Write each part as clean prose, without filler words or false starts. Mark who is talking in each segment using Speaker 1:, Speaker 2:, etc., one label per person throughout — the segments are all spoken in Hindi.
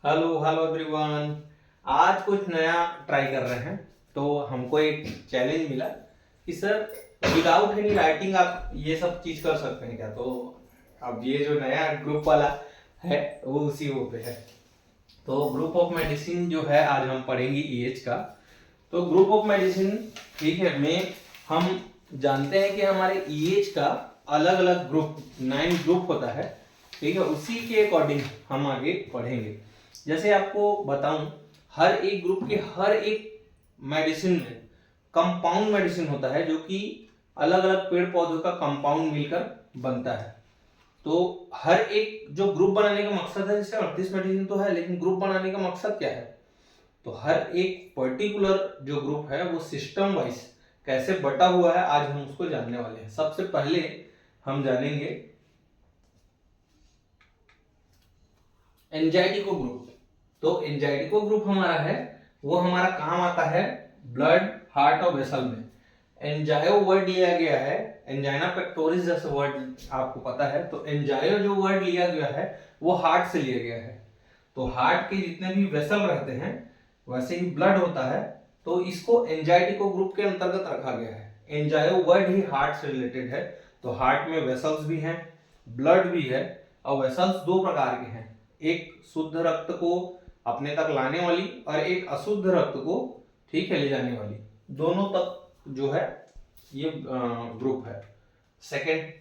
Speaker 1: Hello hello everyone. आज कुछ नया ट्राई कर रहे हैं। तो हमको एक चैलेंज मिला कि सर विदाउट एनी राइटिंग आप ये सब चीज कर सकते हैं क्या। तो अब ये जो नया ग्रुप वाला है वो उसी वो पे है। तो ग्रुप ऑफ मेडिसिन जो है आज हम पढ़ेंगे ईएच का। तो ग्रुप ऑफ मेडिसिन ठीक है में हम जानते हैं कि हमारे ईएच का अलग अलग ग्रुप 9 ग्रुप होता है। ठीक है, उसी के अकॉर्डिंग हम आगे पढ़ेंगे। जैसे आपको बताऊं, हर एक ग्रुप के हर एक मेडिसिन में कंपाउंड मेडिसिन होता है जो कि अलग अलग पेड़ पौधों का कंपाउंड मिलकर बनता है। तो हर एक जो ग्रुप बनाने का मकसद है, जैसे 38 मेडिसिन तो है लेकिन ग्रुप बनाने का मकसद क्या है, तो हर एक पर्टिकुलर जो ग्रुप है वो सिस्टम वाइज कैसे बटा हुआ है आज हम उसको जानने वाले हैं। सबसे पहले हम जानेंगे एंजाइटिको ग्रुप। तो एंजाइटिको ग्रुप हमारा है वो हमारा काम आता है ब्लड हार्ट और वेसल में। एंजायो वर्ड लिया गया है, एंजाइना पेक्टोरिस जैसे वर्ड आपको पता है। तो एंजायो जो वर्ड लिया गया है वो हार्ट से लिया गया है। तो हार्ट के जितने भी वेसल रहते हैं वैसे ही ब्लड होता है, तो इसको एंजाइटिको ग्रुप के अंतर्गत रखा गया है। एंजायो वर्ड ही हार्ट से रिलेटेड है। तो हार्ट में वेसल्स भी हैं, ब्लड भी है। और वेसल्स दो प्रकार के हैं, एक शुद्ध रक्त को अपने तक लाने वाली और एक अशुद्ध रक्त को ठीक है ले जाने वाली, दोनों तक जो है ये ग्रुप है। सेकेंड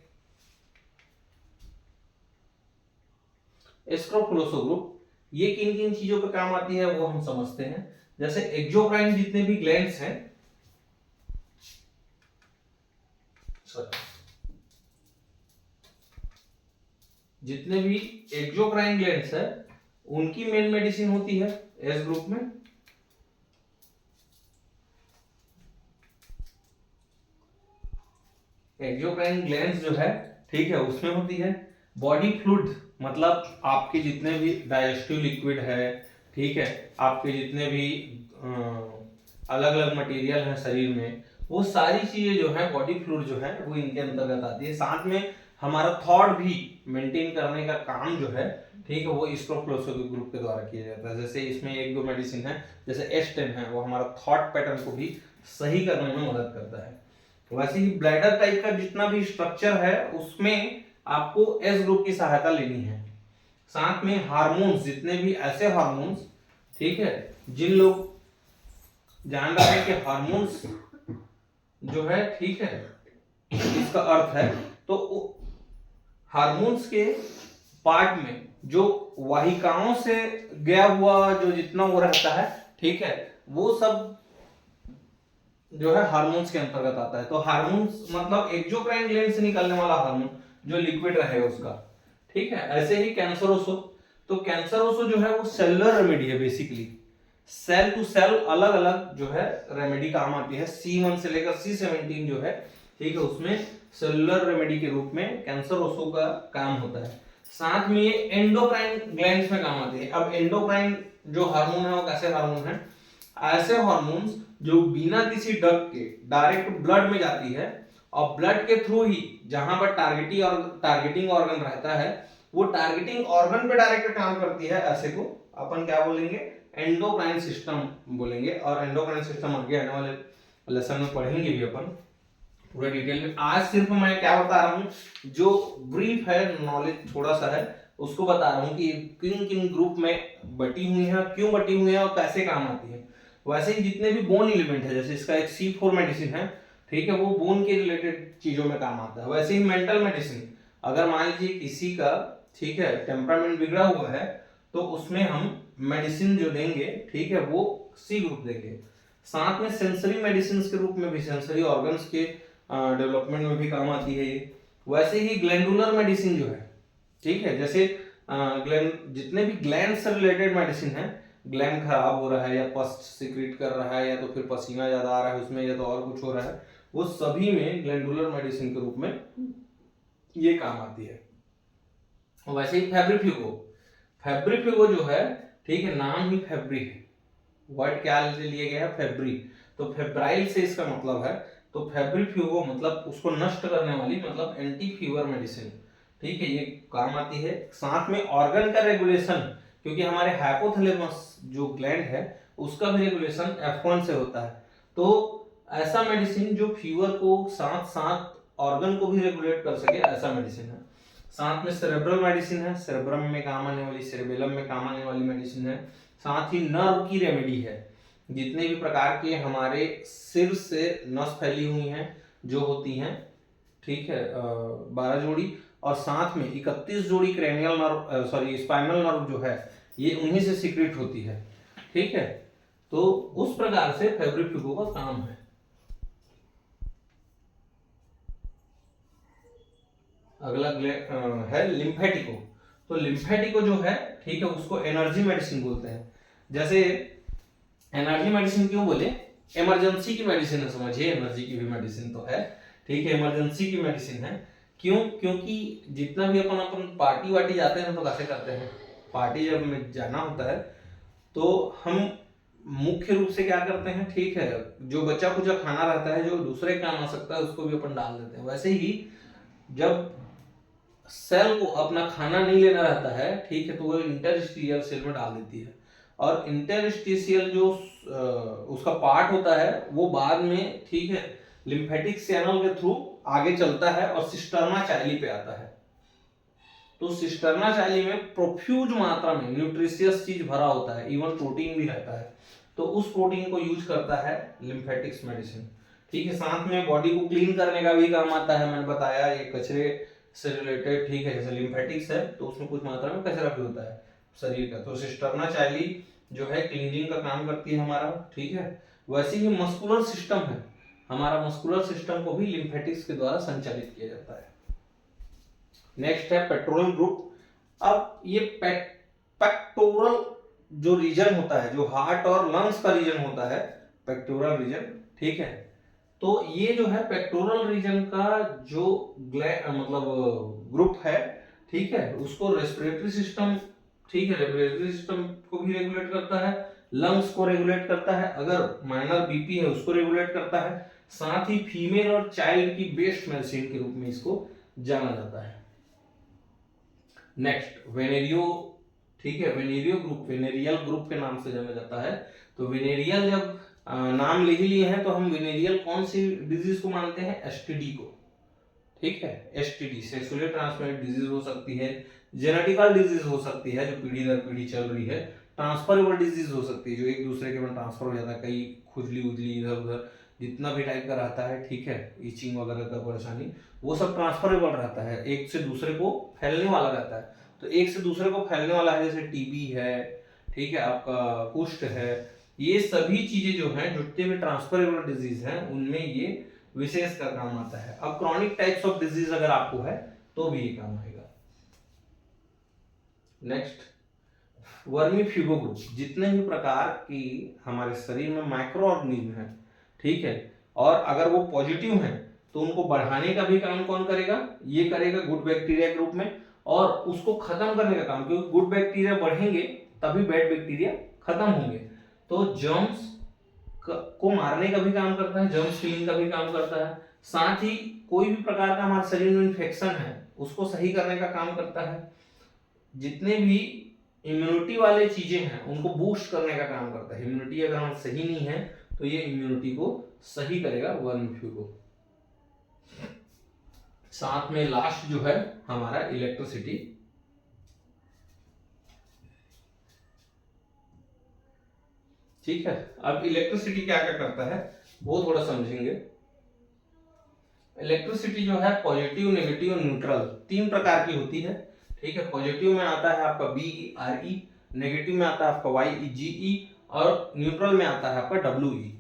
Speaker 1: एस्क्रोफुलोसो ग्रुप, ये किन किन चीजों पे काम आती है वो हम समझते हैं। जैसे एक्सोक्राइन जितने भी ग्लैंड्स हैं, जितने भी एक्सोक्राइन ग्लैंड्स है उनकी मेन मेडिसिन होती है एस ग्रुप में। एक्सोक्राइन ग्लैंड्स जो है ठीक है उसमें होती है। बॉडी फ्लूइड मतलब आपके जितने भी डाइजेस्टिव लिक्विड है, ठीक है, आपके जितने भी अलग अलग मटेरियल है शरीर में, वो सारी चीजें जो है बॉडी फ्लूइड जो है वो इनके अंतर्गत आती है। साथ में हमारा थॉट भी मेंटेन करने का काम जो है ठीक है वो एस्क्रोफुलोसो के ग्रुप के द्वारा किया जाता है। जैसे इसमें एक दो मेडिसिन है, जैसे एस्टेन है, वो हमारा थॉट पैटर्न को भी सही करने में मदद करता है। वैसे ही ब्लैडर टाइप का जितना भी स्ट्रक्चर है उसमें आपको एस ग्रुप की सहायता लेनी है। साथ में हार्मोन्स, जितने भी ऐसे हार्मोन्स ठीक है जिन लोग जान रहे हैं कि हार्मोन्स जो है ठीक है इसका अर्थ है, तो हार्मोन्स के पार्ट में जो वाहिकाओं से गया हुआ जो जितना वो रहता है ठीक है वो सब जो है हार्मोन्स के अंतर्गत आता है। तो हार्मोन्स मतलब एक्सोक्राइन ग्लैंड से निकलने वाला हार्मोन जो लिक्विड रहे उसका, ठीक है। ऐसे ही कैंसरोसो, तो कैंसरोसो जो है वो सेलुलर रेमेडी है। बेसिकली सेल टू सेल अलग अलग जो है रेमेडी काम आती है। C1 से लेकर C17 जो है ठीक है उसमें सेलुलर रेमेडी के रूप में कैंसरोसो का काम होता है। साथ में ये एंडोक्राइन ग्लैंड्स में काम आती है। अब एंडोक्राइन जो हार्मोन है वो कैसे हार्मोन है, ऐसे हार्मोन्स जो बिना किसी डग के डायरेक्ट ब्लड में जाती है और ब्लड के थ्रू ही जहां पर टारगेटिंग ऑर्गन रहता है वो टारगेटिंग ऑर्गन पे डायरेक्ट काम करती है। ऐसे को अपन क्या बोलेंगे, एंडोक्राइन सिस्टम बोलेंगे। और एंडोक्राइन सिस्टम आगे आने वाले लेसन में पढ़ेंगे भी अपन पूरा डिटेल में। आज सिर्फ मैं क्या बता रहा हूँ, जो ब्रीफ है नॉलेज थोड़ा सा है उसको बता रहा हूँ कि किन किन ग्रुप में बटी हुई है, क्यों बटी हुई है और कैसे काम आती है। वैसे ही जितने भी बोन एलिमेंट है, जैसे इसका एक C4 मेडिसिन है ठीक है वो बोन के रिलेटेड चीजों में काम आता है। वैसे ही मेंटल मेडिसिन, अगर मान लीजिए किसी का ठीक है टेम्परामेंट बिगड़ा हुआ है तो उसमें हम मेडिसिन जो देंगे ठीक है वो C ग्रुप देंगे। साथ में सेंसरी मेडिसिन के रूप में भी, सेंसरी ऑर्गन्स के डेवलपमेंट में भी काम आती है ये। वैसे ही ग्लैंडुलर मेडिसिन जो है ठीक है, जैसे जितने भी ग्लैंड से रिलेटेड मेडिसिन है, ग्लैंड खराब हो रहा है या पस सिक्रीट कर रहा है या तो फिर पसीना ज्यादा आ रहा है उसमें या तो और कुछ हो रहा है, वो सभी में ग्लैंडुलर मेडिसिन के रूप में ये काम आती है। वैसे ही फेब्रिफ्यूगो, फेब्रिफ्यूगो जो है ठीक है नाम ही फेब्री है, वर्ड क्या लिया गया है फेब्री, तो फेब्राइल से इसका मतलब है। तो फेब्रिफ्यूगो मतलब उसको नष्ट करने वाली, मतलब एंटी फीवर मेडिसिन ठीक है ये काम आती है। साथ में ऑर्गन का रेगुलेशन, क्योंकि हमारे हाइपोथैलेमस जो ग्लैंड है उसका भी रेगुलेशन F1 से होता है। तो ऐसा मेडिसिन जो फीवर को साथ साथ ऑर्गन को भी रेगुलेट कर सके, ऐसा मेडिसिन है। साथ में सेरेब्रल मेडिसिन है, सेरेब्रम में काम आने वाली, सेरेबेलम में काम आने वाली मेडिसिन है। साथ ही नर्व की रेमेडी है, जितने भी प्रकार के हमारे सिर से नस फैली हुई हैं जो होती हैं, ठीक है, 12 जोड़ी, और साथ में 31 जोड़ी cranial nerve, sorry spinal nerve जो है ये उन्हीं से सीक्रेट होती है, ठीक है। तो उस प्रकार से फेब्रिफ्यूगो का काम है। अगला है लिम्फेटिको। तो लिम्फेटिको जो है, ठीक है, उसको एनर्जी मेडिसिन बोलते हैं। जैसे एनर्जी मेडिसिन क्यों बोले, इमरजेंसी की मेडिसिन है, समझिए, एनर्जी की भी मेडिसिन तो है, ठीक है, इमरजेंसी की मेडिसिन है। क्यों? क्योंकि जितना भी अपन पार्टी वार्टी जाते हैं तो कैसे करते हैं, पार्टी जब में जाना होता है तो हम मुख्य रूप से क्या करते हैं, ठीक है, जो बचा कुचा खाना रहता है जो दूसरे काम आ सकता है उसको भी अपन डाल देते हैं। वैसे ही जब सेल को अपना खाना नहीं लेना रहता है, ठीक है, तो वो इंटरस्टिशियल सेल में डाल देती है, और इंटरस्टिशियल जो उसका पार्ट होता है वो बाद में, ठीक है, लिम्फेटिक चैनल के थ्रू आगे चलता है और सिस्टर्ना चाइली पे आता है। तो सिस्टर्ना चाइली में प्रोफ्यूज मात्रा में न्यूट्रिशियस चीज भरा होता है, इवन प्रोटीन भी रहता है, तो उस प्रोटीन को यूज करता है लिम्फेटिक्स मेडिसिन, ठीक है। साथ में बॉडी को क्लीन करने का भी काम आता है, मैंने बताया ये कचरे से रिलेटेड, ठीक है, जैसे लिम्फेटिक्स है तो उसमें कुछ मात्रा में कचरा भी होता है शरीर का, तो सिस्टर्ना चाइली जो है क्लीनिंग का काम करती है हमारा, ठीक है। वैसे ही मस्कुलर सिस्टम है, हमारा मस्कुलर सिस्टम को भी लिम्फेटिक्स के द्वारा संचालित किया जाता है। नेक्स्ट है पेक्टोरल ग्रुप। अब ये पेक्टोरल जो रीजन होता है, जो हार्ट और लंग्स का रीजन होता है, पेक्टोरल रीजन, ठीक है, तो ये जो है पेक्टोरल रीजन का जो मतलब ग्रुप है, ठीक है, उसको रेस्पिरेटरी सिस्टम, ठीक है, रेस्पिरेटरी सिस्टम को भी रेगुलेट करता है, लंग्स को रेगुलेट करता है, अगर माइनर बीपी है उसको रेगुलेट करता है, साथ ही फीमेल और चाइल्ड की बेस्ट मेडिसिन के रूप में इसको जाना जाता है। नेक्स्ट वेनेरियो, ठीक है, वेनेरियो ग्रुप, वेनेरियल ग्रुप के नाम से जाना जाता है। तो वेनेरियल जब नाम ले ही लिए हैं तो हम वेनेरियल कौन सी डिजीज को मानते हैं, एसटीडी को, ठीक है, एसटीडी सेक्सुअली ट्रांसमिटेड डिजीज हो सकती है, जेनेटिकल डिजीज हो सकती है जो पीढ़ी दर पीढ़ी चल रही है, ट्रांसफरेबल डिजीज हो सकती है जो एक दूसरे के में ट्रांसफर हो जाता है, कई खुजली उजली इधर उधर जितना भी टाइप का रहता है, ठीक है, इचिंग वगैरह का परेशानी, वो सब ट्रांसफरेबल रहता है, एक से दूसरे को फैलने वाला रहता है। तो एक से दूसरे को फैलने वाला है, जैसे टीबी है, ठीक है, आपका कुष्ठ है, ये सभी चीजें जो हैं जितने भी ट्रांसफरेबल डिजीज हैं उनमें ये विशेष का काम आता है। अब क्रॉनिक टाइप्स ऑफ डिजीज अगर आपको है तो भी ये काम आएगा। नेक्स्ट वर्मीफ्यूगो ग्रुप, जितने भी प्रकार की हमारे शरीर में माइक्रो ऑर्गेनिज्म है, ठीक है, और अगर वो पॉजिटिव हैं तो उनको बढ़ाने का भी काम कौन करेगा, ये करेगा गुड बैक्टीरिया के रूप में, और उसको खत्म करने का काम, क्योंकि गुड बैक्टीरिया बढ़ेंगे तभी बैड बैक्टीरिया खत्म होंगे, तो जर्म्स को मारने का भी काम करता है, जर्म्स किलिंग का भी काम करता है, साथ ही कोई भी प्रकार का हमारे शरीर में इन्फेक्शन है उसको सही करने का काम करता है, जितने भी इम्यूनिटी वाले चीजें हैं उनको बूस्ट करने का काम करता है। इम्यूनिटी अगर हम सही नहीं है तो ये इम्यूनिटी को सही करेगा वर्मीफ्यूगो। साथ में लास्ट जो है हमारा इलेक्ट्रिसिटी, ठीक है। अब इलेक्ट्रिसिटी क्या क्या करता है वो थोड़ा समझेंगे। इलेक्ट्रिसिटी जो है पॉजिटिव, नेगेटिव और न्यूट्रल तीन प्रकार की होती है, ठीक है। पॉजिटिव में आता है आपका BRE, नेगेटिव में आता है आपका YGE, और न्यूट्रल में आता है आपका WE।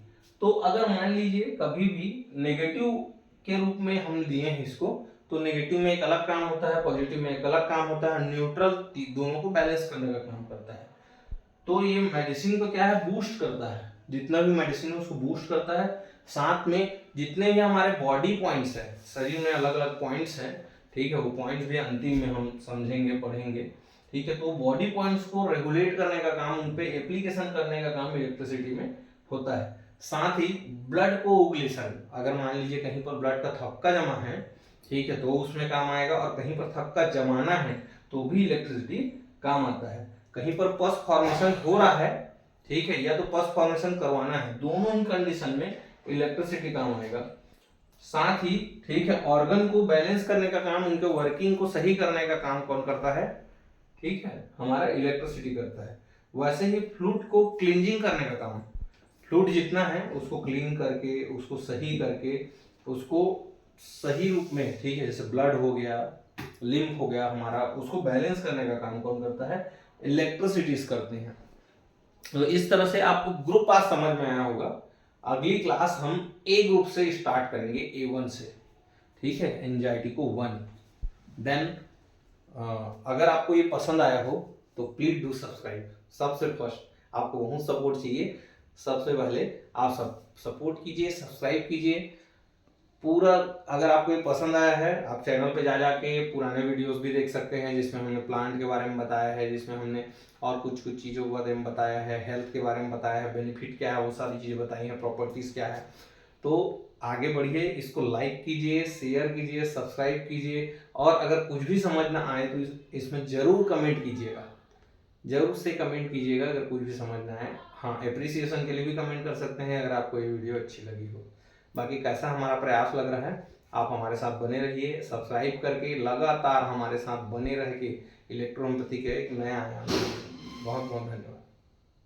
Speaker 1: तो अगर मान लीजिए कभी भी नेगेटिव के रूप में हम दिए हैं इसको, तो नेगेटिव में एक अलग काम होता है, पॉजिटिव में एक अलग काम होता है, न्यूट्रल दोनों को बैलेंस करने का काम करता है। तो ये मेडिसिन को क्या है, बूस्ट करता है, जितना भी मेडिसिन है उसको बूस्ट करता है। साथ में जितने भी हमारे बॉडी पॉइंट्स है, शरीर में अलग अलग पॉइंट्स हैं, ठीक है, वो पॉइंट्स भी अंतिम में हम समझेंगे पढ़ेंगे, ठीक है। तो बॉडी पॉइंट्स को रेगुलेट करने का काम, उन पे एप्लीकेशन करने का काम इलेक्ट्रिसिटी में होता है। साथ ही ब्लड को ओगुलेशन, अगर मान लीजिए कहीं पर ब्लड का थक्का जमा है, ठीक है, तो उसमें काम आएगा, और कहीं पर थक्का जमाना है तो भी इलेक्ट्रिसिटी काम आता है। कहीं पर पस फॉर्मेशन हो रहा है, ठीक है, या तो पस फॉर्मेशन करवाना है, दोनों ही कंडीशन में इलेक्ट्रिसिटी काम आएगा। साथ ही ठीक है, ऑर्गन को बैलेंस करने का काम, उनके वर्किंग को सही करने का काम कौन करता है, ठीक है, हमारा इलेक्ट्रिसिटी करता है। वैसे ही फ्लूइड को क्लींजिंग करने का काम, फ्लूइड जितना है उसको क्लीन करके, उसको सही करके, उसको सही रूप में, ठीक है, जैसे ब्लड हो गया, लिम्फ हो गया हमारा, उसको बैलेंस करने का काम कौन करता है, इलेक्ट्रिसिटीज करते हैं। तो इस तरह से आपको ग्रुप आज समझ में आया होगा। अगली क्लास हम ए ग्रुप से स्टार्ट करेंगे, A1 से, ठीक है, एंजाइटी को 1। देन अगर आपको ये पसंद आया हो तो प्लीज डू सब्सक्राइब। सबसे फर्स्ट आपको बहुत सपोर्ट चाहिए, सबसे पहले आप सब सपोर्ट कीजिए, सब्सक्राइब कीजिए पूरा। अगर आपको ये पसंद आया है, आप चैनल पे जा जाके पुराने वीडियोस भी देख सकते हैं, जिसमें हमने प्लांट के बारे में बताया है, जिसमें हमने और कुछ कुछ चीज़ों के बारे में बताया है, हेल्थ के बारे में बताया है, बेनिफिट क्या है वो सारी चीज़ें बताई हैं, प्रॉपर्टीज़ क्या है। तो आगे बढ़िए, इसको लाइक कीजिए, शेयर कीजिए, सब्सक्राइब कीजिए, और अगर कुछ भी समझ ना आए तो इसमें ज़रूर कमेंट कीजिएगा, जरूर से कमेंट कीजिएगा अगर कुछ भी समझ ना आए। हाँ, एप्रिसिएशन के लिए भी कमेंट कर सकते हैं अगर आपको ये वीडियो अच्छी लगी हो। बाकी कैसा हमारा प्रयास लग रहा है, आप हमारे साथ बने रहिए, सब्सक्राइब करके लगातार हमारे साथ बने रह के इलेक्ट्रोहोम्योपैथी के एक नया आयाम। बहुत बहुत धन्यवाद।